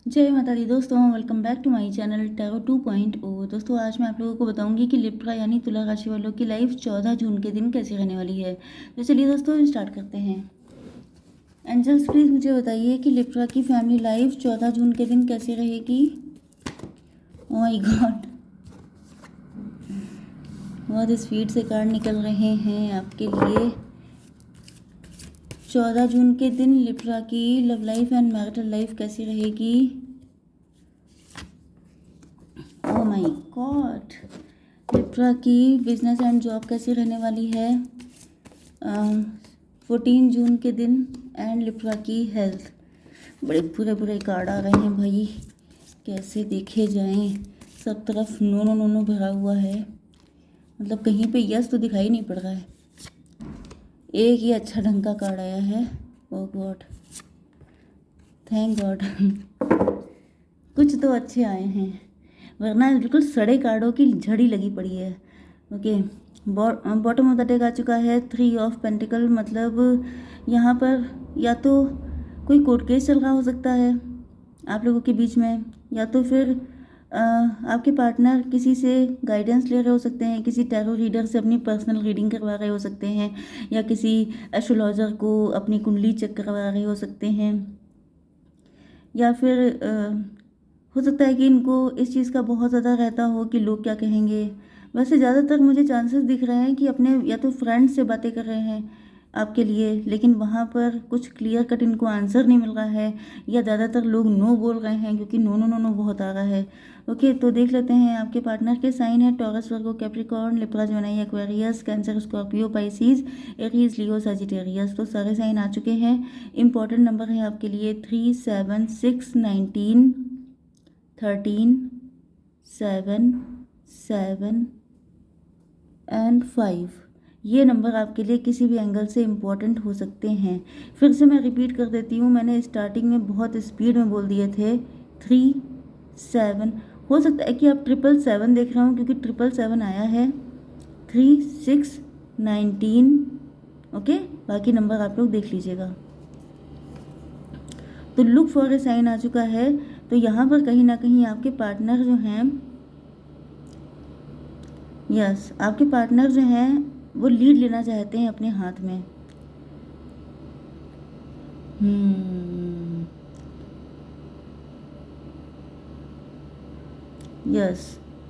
जय माता दी दोस्तों, welcome back to my channel tarot 2.0। दोस्तों आज मैं आप लोगों को बताऊंगी कि लिब्रा यानी तुला राशि वालों की लाइफ 14 जून के दिन कैसी रहने वाली है। तो चलिए दोस्तों स्टार्ट करते हैं। एंजल्स प्लीज़ मुझे बताइए कि लिब्रा की फैमिली लाइफ 14 जून के दिन कैसी रहेगी। ओह माय गॉड, बहुत स्पीड से कार्ड निकल रहे हैं आपके लिए। 14 जून के दिन लिब्रा की love life and marital life कैसी रहेगी। ओह माय गॉड, लिब्रा की बिजनेस एंड जॉब कैसी रहने वाली है 14 जून के दिन। एंड लिब्रा की हेल्थ, बड़े बुरे बुरे कार्ड आ रहे हैं भाई, कैसे देखे जाएं। सब तरफ नो नो नो नो भरा हुआ है, मतलब कहीं पे यस तो दिखाई नहीं पड़ रहा है। एक ही अच्छा ढंग का कार्ड आया है। ओह गॉड, थैंक गॉड कुछ तो अच्छे आए हैं, वरना बिल्कुल सड़े कार्डों की झड़ी लगी पड़ी है। Okay, bottom of the deck आ चुका है 3 ऑफ पेंटिकल। मतलब यहाँ पर या तो कोई कोर्ट केस चल रहा हो सकता है आप लोगों के बीच में, या तो फिर आपके पार्टनर किसी से गाइडेंस ले रहे हो सकते हैं, किसी टैरो रीडर से अपनी पर्सनल रीडिंग करवा रहे हो सकते हैं, या किसी एस्ट्रोलॉजर को अपनी कुंडली चेक करवा रहे हो सकते हैं, या फिर हो सकता है कि इनको इस चीज़ का बहुत ज़्यादा रहता हो कि लोग क्या कहेंगे। वैसे ज़्यादातर मुझे चांसेस दिख रहे हैं कि अपने या तो फ्रेंड से बातें कर रहे हैं आपके लिए, लेकिन वहाँ पर कुछ क्लियर कट इनको आंसर नहीं मिल रहा है, या ज़्यादातर लोग नो बोल रहे हैं क्योंकि नो नो नो नो बहुत आ रहा है। ओके, तो देख लेते हैं आपके पार्टनर के साइन है Taurus, Virgo, Capricorn, Libra, Gemini, Aquarius, Cancer, Scorpio, Pisces, Aries, Leo, Sagittarius. तो सारे साइन आ चुके हैं। इंपॉर्टेंट नंबर है आपके लिए 3, 7, 6, 19, 13, 7, 7 एंड 5। ये नंबर आपके लिए किसी भी एंगल से इम्पॉर्टेंट हो सकते हैं। फिर से मैं रिपीट कर देती हूँ, मैंने स्टार्टिंग में बहुत स्पीड में बोल दिए थे 3, 7। हो सकता है कि आप 777 देख रहे हो क्योंकि 777 आया है। 3, 6, 19। ओके, बाकी नंबर आप लोग देख लीजिएगा। तो लुक फॉर ए साइन आ चुका है। तो यहाँ पर कहीं ना कहीं आपके पार्टनर जो हैं, यस आपके पार्टनर जो हैं वो लीड लेना चाहते हैं अपने हाथ में। यस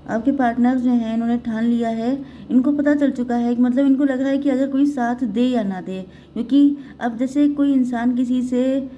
आपके पार्टनर जो हैं इन्होंने ठान लिया है, इनको पता चल चुका है कि मतलब इनको लग रहा है कि अगर कोई साथ दे या ना दे, क्योंकि अब जैसे कोई इंसान किसी से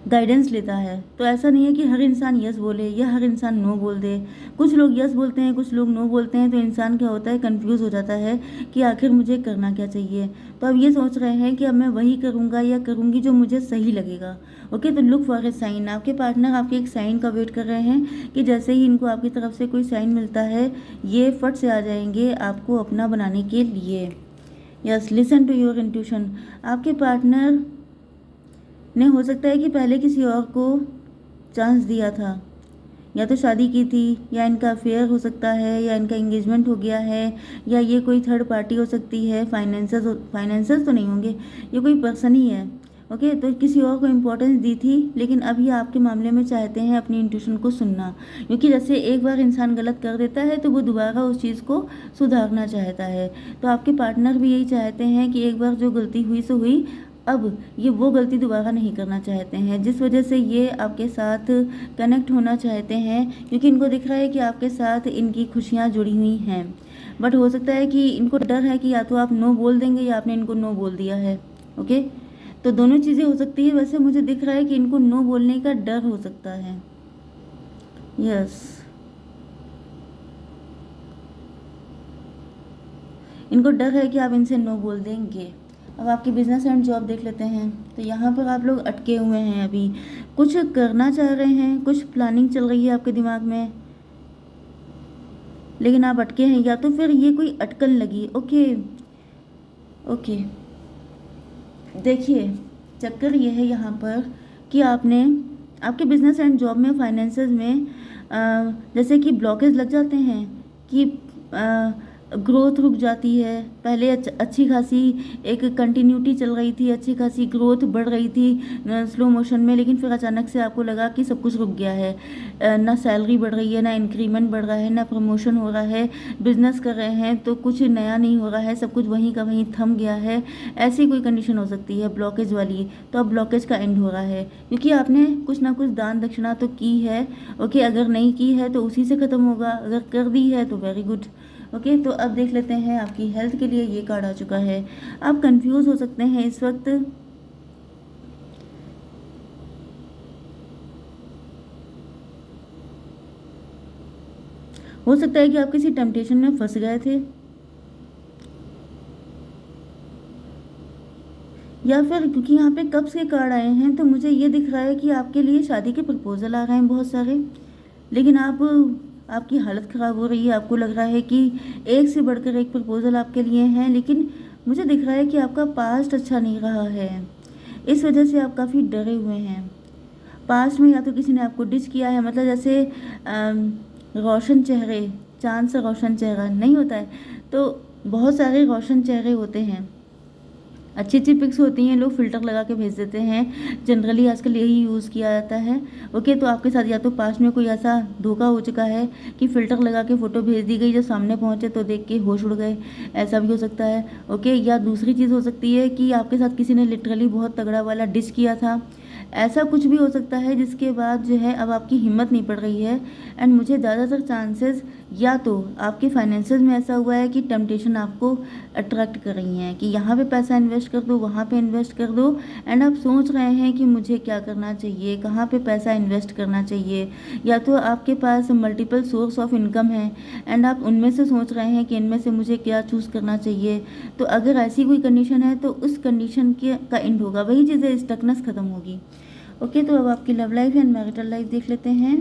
गाइडेंस लेता है तो ऐसा नहीं है कि हर इंसान यस बोले या हर इंसान नो बोल दे। कुछ लोग यस बोलते हैं, कुछ लोग नो बोलते हैं, तो इंसान क्या होता है, कंफ्यूज हो जाता है कि आखिर मुझे करना क्या चाहिए। तो अब ये सोच रहे हैं कि अब मैं वही करूँगा या करूँगी जो मुझे सही लगेगा। ओके, तो लुक फॉर ए साइन। आपके पार्टनर आपके एक साइन का वेट कर रहे हैं कि जैसे ही इनको आपकी तरफ से कोई साइन मिलता है ये फट से आ जाएंगे आपको अपना बनाने के लिए। Yes, listen to your intuition. आपके पार्टनर ने हो सकता है कि पहले किसी और को चांस दिया था, या तो शादी की थी, या इनका अफेयर हो सकता है, या इनका एंगेजमेंट हो गया है, या ये कोई थर्ड पार्टी हो सकती है। फाइनेंसर्स तो नहीं होंगे, ये कोई पर्सन ही है। ओके, तो किसी और को इम्पोर्टेंस दी थी, लेकिन अब ये आपके मामले में चाहते हैं अपनी इंट्यूशन को सुनना, क्योंकि जैसे एक बार इंसान गलत कर देता है तो वो दोबारा उस चीज़ को सुधारना चाहता है। तो आपके पार्टनर भी यही चाहते हैं कि एक बार जो गलती हुई सो हुई, अब ये वो गलती दोबारा नहीं करना चाहते हैं, जिस वजह से ये आपके साथ कनेक्ट होना चाहते हैं, क्योंकि इनको दिख रहा है कि आपके साथ इनकी खुशियाँ जुड़ी हुई हैं। बट हो सकता है कि इनको डर है कि या तो आप नो बोल देंगे या आपने इनको नो बोल दिया है। ओके, तो दोनों चीज़ें हो सकती है। वैसे मुझे दिख रहा है कि इनको नो बोलने का डर हो सकता है। यस, इनको डर है कि आप इनसे नो बोल देंगे। अब आपकी बिजनेस एंड जॉब देख लेते हैं। तो यहाँ पर आप लोग अटके हुए हैं, अभी कुछ करना चाह रहे हैं, कुछ प्लानिंग चल रही है आपके दिमाग में, लेकिन आप अटके हैं, या तो फिर ये कोई अटकन लगी। ओके ओके, देखिए चक्कर ये है यहाँ पर कि आपने आपके बिजनेस एंड जॉब में, फाइनेंसेस में जैसे कि ब्लॉकेज लग जाते हैं कि ग्रोथ रुक जाती है। पहले अच्छी खासी एक कंटिन्यूटी चल रही थी, अच्छी खासी ग्रोथ बढ़ रही थी स्लो मोशन में, लेकिन फिर अचानक से आपको लगा कि सब कुछ रुक गया है। ना सैलरी बढ़ रही है, ना इंक्रीमेंट बढ़ रहा है, ना प्रमोशन हो रहा है। बिजनेस कर रहे हैं तो कुछ नया नहीं हो रहा है, सब कुछ वहीं का वहीं थम गया है। ऐसी कोई कंडीशन हो सकती है ब्लॉकेज वाली। तो अब ब्लॉकेज का एंड हो रहा है, क्योंकि आपने कुछ ना कुछ दान दक्षिणा तो की है। ओके, अगर नहीं की है तो उसी से ख़त्म होगा, अगर कर दी है तो वेरी गुड। ओके, तो अब देख लेते हैं आपकी हेल्थ के लिए ये कार्ड आ चुका है। आप कंफ्यूज हो सकते हैं इस वक्त। हो सकता है कि आप किसी टेम्पटेशन में फंस गए थे, या फिर क्योंकि यहाँ पे कप्स के कार्ड आए हैं तो मुझे ये दिख रहा है कि आपके लिए शादी के प्रपोजल आ रहे हैं बहुत सारे, लेकिन आपकी हालत ख़राब हो रही है। आपको लग रहा है कि एक से बढ़कर एक प्रपोजल आपके लिए हैं, लेकिन मुझे दिख रहा है कि आपका पास्ट अच्छा नहीं रहा है। इस वजह से आप काफ़ी डरे हुए हैं। पास्ट में या तो किसी ने आपको डिच किया है, मतलब जैसे रोशन चेहरे, चांद से रोशन चेहरा नहीं होता है, तो बहुत सारे रोशन चेहरे होते हैं, अच्छी अच्छी पिक्स होती हैं, लोग फ़िल्टर लगा के भेज देते हैं। जनरली आजकल यही यूज़ किया जाता है। ओके, तो आपके साथ या तो पास्ट में कोई ऐसा धोखा हो चुका है कि फ़िल्टर लगा के फ़ोटो भेज दी गई, जो सामने पहुंचे तो देख के होश उड़ गए, ऐसा भी हो सकता है। ओके, या दूसरी चीज़ हो सकती है कि आपके साथ किसी ने लिटरली बहुत तगड़ा वाला डिश किया था। ऐसा कुछ भी हो सकता है जिसके बाद जो है अब आपकी हिम्मत नहीं पड़ रही है। एंड मुझे ज़्यादातर चांसेस या तो आपके फाइनेंसेस में ऐसा हुआ है कि टेम्पटेशन आपको अट्रैक्ट कर रही हैं कि यहाँ पे पैसा इन्वेस्ट कर दो, वहाँ पे इन्वेस्ट कर दो। एंड आप सोच रहे हैं कि मुझे क्या करना चाहिए, कहाँ पे पैसा इन्वेस्ट करना चाहिए। या तो आपके पास मल्टीपल सोर्स ऑफ इनकम है एंड आप उनमें से सोच रहे हैं कि इनमें से मुझे क्या चूज़ करना चाहिए। तो अगर ऐसी कोई कंडीशन है तो उस कंडीशन के का एंड होगा, वही चीज़ें स्टकनेस ख़त्म होगी। ओके, तो अब आपकी love life and marital life देख लेते हैं।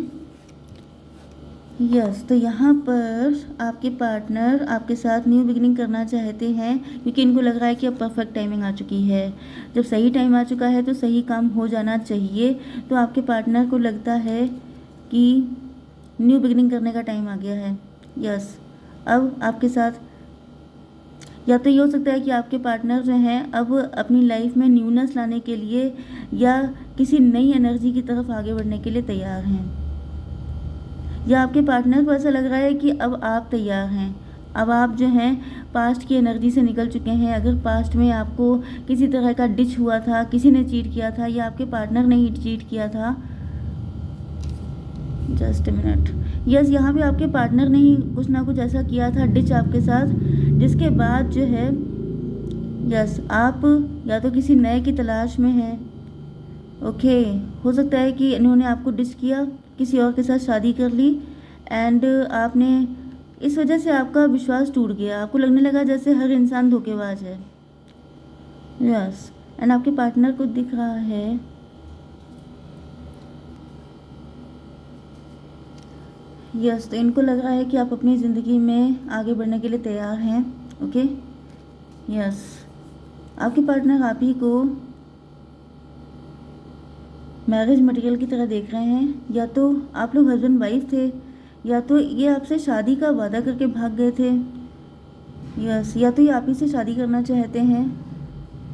यस, तो यहाँ पर आपके पार्टनर आपके साथ न्यू बिगिनिंग करना चाहते हैं, क्योंकि इनको लग रहा है कि अब परफेक्ट टाइमिंग आ चुकी है। जब सही टाइम आ चुका है तो सही काम हो जाना चाहिए। तो आपके पार्टनर को लगता है कि न्यू बिगिनिंग करने का टाइम आ गया है। यस, अब आपके साथ या तो ये हो सकता है कि आपके पार्टनर जो हैं अब अपनी लाइफ में न्यूनेस लाने के लिए या किसी नई एनर्जी की तरफ आगे बढ़ने के लिए तैयार हैं, या आपके पार्टनर को ऐसा लग रहा है कि अब आप तैयार हैं। अब आप जो हैं पास्ट की एनर्जी से निकल चुके हैं। अगर पास्ट में आपको किसी तरह का डिच हुआ था, किसी ने चीट किया था या आपके पार्टनर ने ही चीट किया था, जस्ट ए मिनट। यस, यहाँ पे आपके पार्टनर ने ही कुछ ना कुछ ऐसा किया था डिच आपके साथ, जिसके बाद जो है यस आप या तो किसी नए की तलाश में हैं। ओके, हो सकता है कि इन्होंने आपको डिच किया, किसी और के साथ शादी कर ली एंड आपने इस वजह से आपका विश्वास टूट गया। आपको लगने लगा जैसे हर इंसान धोखेबाज है। यस, एंड आपके पार्टनर को दिख रहा है यस, तो इनको लग रहा है कि आप अपनी ज़िंदगी में आगे बढ़ने के लिए तैयार हैं। ओके, यस, आपके पार्टनर आप ही को मैरिज मटेरियल की तरह देख रहे हैं। या तो आप लोग हस्बैंड वाइफ थे, या तो ये आपसे शादी का वादा करके भाग गए थे। यस, या तो ये आप ही से शादी करना चाहते हैं।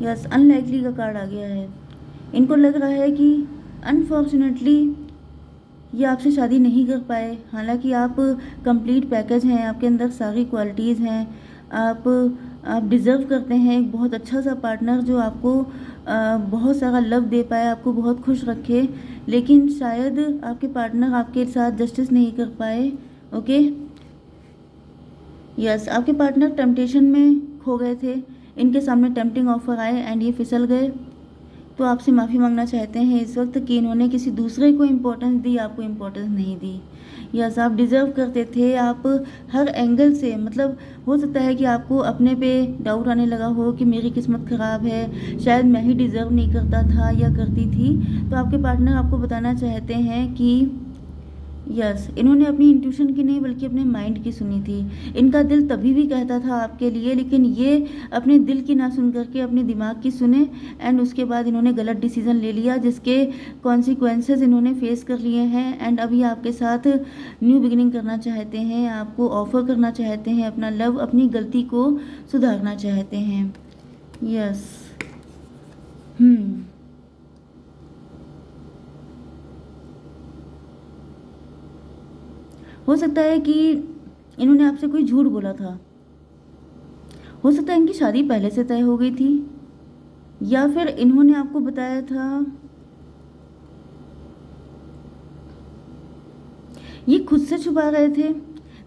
यस, अनलाइकली का कार्ड आ गया है। इनको लग रहा है कि अनफॉर्चुनेटली ये आपसे शादी नहीं कर पाए, हालांकि आप कंप्लीट पैकेज हैं, आपके अंदर सारी क्वालिटीज़ हैं। आप डिज़र्व करते हैं एक बहुत अच्छा सा पार्टनर जो आपको बहुत सारा लव दे पाए, आपको बहुत खुश रखे, लेकिन शायद आपके पार्टनर आपके साथ जस्टिस नहीं कर पाए। ओके, यस, आपके पार्टनर टेम्पटेशन में खो गए थे, इनके सामने टेम्पटिंग ऑफर आए एंड ये फिसल गए। तो आपसे माफ़ी मांगना चाहते हैं इस वक्त कि इन्होंने किसी दूसरे को इम्पोर्टेंस दी, आपको इम्पोर्टेंस नहीं दी। यस, आप डिज़र्व करते थे। आप हर एंगल से, मतलब हो सकता है कि आपको अपने पे डाउट आने लगा हो कि मेरी किस्मत ख़राब है, शायद मैं ही डिज़र्व नहीं करता था या करती थी। तो आपके पार्टनर आपको बताना चाहते हैं कि यस, इन्होंने अपनी इंट्यूशन की नहीं बल्कि अपने माइंड की सुनी थी। इनका दिल तभी भी कहता था आपके लिए, लेकिन ये अपने दिल की ना सुन करके अपने दिमाग की सुने एंड उसके बाद इन्होंने गलत डिसीजन ले लिया, जिसके कॉन्सिक्वेंसेस इन्होंने फेस कर लिए हैं एंड अभी आपके साथ न्यू बिगिनिंग करना चाहते हैं, आपको ऑफर करना चाहते हैं अपना लव, अपनी गलती को सुधारना चाहते हैं। यस। हो सकता है कि इन्होंने आपसे कोई झूठ बोला था। हो सकता है इनकी शादी पहले से तय हो गई थी, या फिर इन्होंने आपको बताया था, ये खुद से छुपा रहे थे।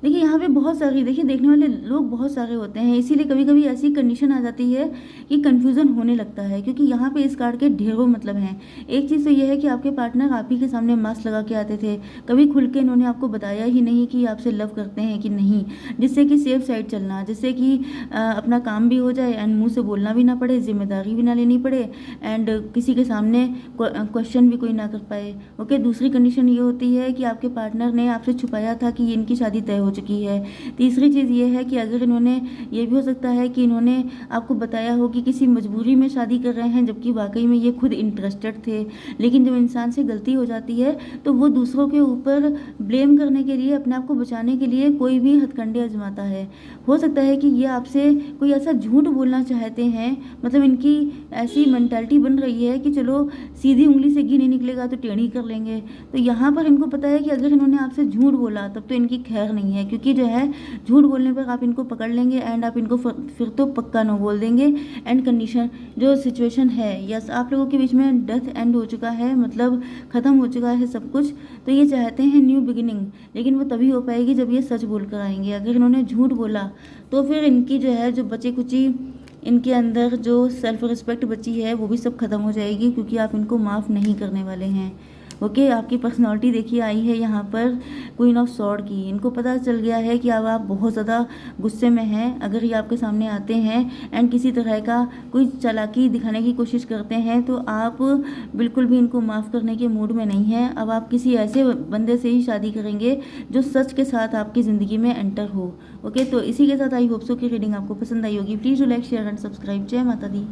देखिए यहाँ पे बहुत सारी, देखिए देखने वाले लोग बहुत सारे होते हैं, इसीलिए कभी कभी ऐसी कंडीशन आ जाती है कि कन्फ्यूज़न होने लगता है, क्योंकि यहाँ पे इस कार्ड के ढेरों मतलब हैं। एक चीज़ तो यह है कि आपके पार्टनर आप ही के सामने मास्क लगा के आते थे, कभी खुल के इन्होंने आपको बताया ही नहीं कि आपसे लव करते हैं कि नहीं, जिससे कि सेफ साइड चलना, जिससे कि अपना काम भी हो जाए एंड मुँह से बोलना भी ना पड़े, जिम्मेदारी भी ना लेनी पड़े एंड किसी के सामने क्वेश्चन भी कोई ना कर पाए। ओके, दूसरी कंडीशन ये होती है कि आपके पार्टनर ने आपसे छुपाया था कि इनकी शादी तय हो चुकी है। तीसरी चीज़ ये है कि अगर इन्होंने, ये भी हो सकता है कि इन्होंने आपको बताया हो कि किसी मजबूरी में शादी कर रहे हैं, जबकि वाकई में ये खुद इंटरेस्टेड थे। लेकिन जब इंसान से गलती हो जाती है तो वो दूसरों के ऊपर ब्लेम करने के लिए, अपने आप को बचाने के लिए कोई भी हथकंडे आजमाता है। हो सकता है कि ये आपसे कोई ऐसा झूठ बोलना चाहते हैं, मतलब इनकी ऐसी मेंटालिटी बन रही है कि चलो सीधी उंगली से घी नहीं निकलेगा तो टेढ़ी कर लेंगे। तो यहाँ पर इनको पता है कि अगर इन्होंने आपसे झूठ बोला तब तो इनकी खैर नहीं है, क्योंकि जो है झूठ बोलने पर आप इनको पकड़ लेंगे एंड आप इनको फिर तो पक्का नो बोल देंगे। एंड कंडीशन जो सिचुएशन है, यस, आप लोगों के बीच में डेथ एंड हो चुका है, मतलब ख़त्म हो चुका है सब कुछ। तो ये चाहते हैं न्यू बिगिनिंग, लेकिन वो तभी हो पाएगी जब ये सच बोल कर आएंगे। अगर इन्होंने झूठ बोला तो फिर इनकी जो है, जो बची कुची इनके अंदर जो सेल्फ रिस्पेक्ट बची है वो भी सब खत्म हो जाएगी, क्योंकि आप इनको माफ़ नहीं करने वाले हैं। ओके, आपकी पर्सनालिटी देखिए आई है यहाँ पर क्वीन ऑफ सॉर्ड की। इनको पता चल गया है कि अब आप बहुत ज़्यादा गुस्से में हैं। अगर ये आपके सामने आते हैं एंड किसी तरह का कोई चालाकी दिखाने की कोशिश करते हैं तो आप बिल्कुल भी इनको माफ़ करने के मूड में नहीं हैं। अब आप किसी ऐसे बंदे से ही शादी करेंगे जो सच के साथ आपकी ज़िंदगी में एंटर हो। ओके, तो इसी के साथ आई होप सो की रीडिंग आपको पसंद आई होगी। Please do like, share and subscribe. जय माता दी।